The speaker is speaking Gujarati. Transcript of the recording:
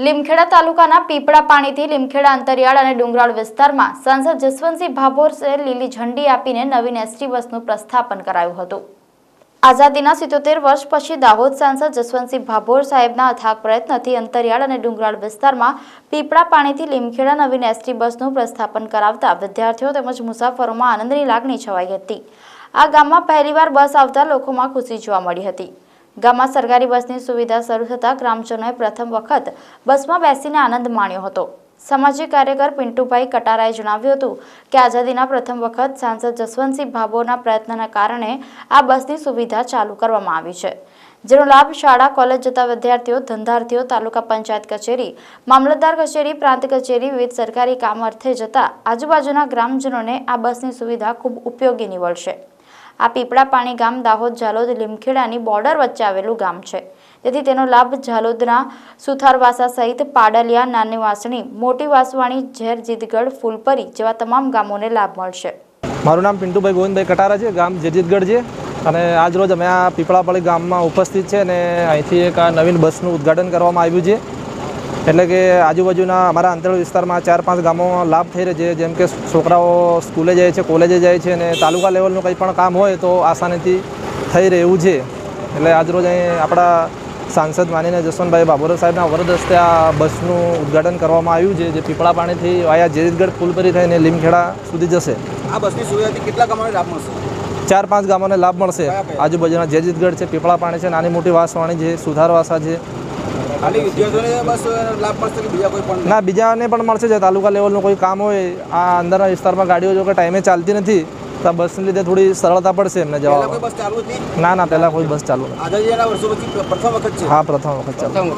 લીમખેડા તાલુકાના પીપળા પાણીથી લીમખેડા અંતરિયાળ અને ડુંગરાળ વિસ્તારમાં સાંસદ જસવંતસિંહ ભાભોરે લીલી ઝંડી આપીને નવીન એસટી બસનું પ્રસ્થાપન કરાયું હતું। આઝાદીના 77 વર્ષ પછી દાહોદ સાંસદ જસવંતસિંહ ભાભોર સાહેબના અથાગ પ્રયત્નથી અંતરિયાળ અને ડુંગરાળ વિસ્તારમાં પીપળા પાણીથી લીમખેડા નવીન એસટી બસનું પ્રસ્થાપન કરાવતા વિદ્યાર્થીઓ તેમજ મુસાફરોમાં આનંદની લાગણી છવાઈ હતી। આ ગામમાં પહેલીવાર બસ આવતા લોકોમાં ખુશી જોવા મળી હતી। ગામમાં સરકારી બસની સુવિધા શરૂ થતાં ગ્રામજનોએ પ્રથમ વખત બસમાં બેસીને આનંદ માણ્યો હતો। સામાજિક કાર્યકર પિન્ટુભાઈ કટારાએ જણાવ્યું હતું કે આઝાદીના પ્રથમ વખત સાંસદ જસવંતસિંહ ભાભોરના પ્રયત્નના કારણે આ બસની સુવિધા ચાલુ કરવામાં આવી છે, જેનો લાભ શાળા કોલેજ જતા વિદ્યાર્થીઓ, ધંધાર્થીઓ, તાલુકા પંચાયત કચેરી, મામલતદાર કચેરી, પ્રાંત કચેરી, વિવિધ સરકારી કામ અર્થે જતા આજુબાજુના ગ્રામજનોને આ બસની સુવિધા ખૂબ ઉપયોગી નીવડશે। આ પીપળા પાણી ગામ દાહોદ ઝાલોદ લીમખેડાની બોર્ડર વચ્ચે આવેલું ગામ છે, તેથી તેનો લાભ ઝાલોદના સુથારવાસા સહિત પાડલિયા, નાની વાસણી, મોટી વાસવાણી, ઝેર, જીતગઢ, ફૂલપરી જેવા તમામ ગામોને લાભ મળશે। મારું નામ પિન્ટુભાઈ ગોવિંદભાઈ કટારા છે, ગામ જીતગઢ છે અને આજ રોજ અમે આ પીપળાપાળી ગામમાં ઉપસ્થિત છે અને અહીંથી એક આ નવીન બસનું ઉદ્ઘાટન કરવામાં આવ્યું છે। એટલે કે આજુબાજુના અમારા અંતરિયાળ વિસ્તારમાં 4-5 ગામોમાં લાભ થઈ રહ્યો છે, જેમ કે છોકરાઓ સ્કૂલે જાય છે, કોલેજે જાય છે અને તાલુકા લેવલનું કંઈ પણ કામ હોય તો આસાનીથી થઈ રહે એવું છે। એટલે આજરોજ અહીં આપણા સાંસદ માનીને જસવંતભાઈ ભાભોર સાહેબના વરદ હસ્તે આ બસનું ઉદ્ઘાટન કરવામાં આવ્યું છે, જે પીપળા પાણીથી વાયા જેરીતગઢ ફૂલપરી થઈને લીમખેડા સુધી જશે। આ બસની સુવિધાથી કેટલા ગામોને લાભ મળશે? 4-5 ગામોને લાભ મળશે। આજુબાજુના જેરીતગઢ છે, પીપળા પાણી છે, નાની મોટી વાસવાણી છે, સુથારવાસા છે। ખાલી વિદ્યાર્થીઓને બસ લાભ મળશે કે બીજા કોઈ પણ? ના, બીજાને પણ મળશે। જે તાલુકા લેવલનું કોઈ કામ હોય, આ અંદરના વિસ્તારમાં ગાડીઓ જો કે ટાઈમે ચાલતી નથી તો બસને લીધે થોડી સરળતા પડશે એમને જવા। બસ ચાલુ જ નહીં? ના, પહેલાં કોઈ બસ ચાલુ નથી। આઝાદીના વર્ષો પછી પ્રથમ વખત છે? હા, પ્રથમ વખત ચાલુ।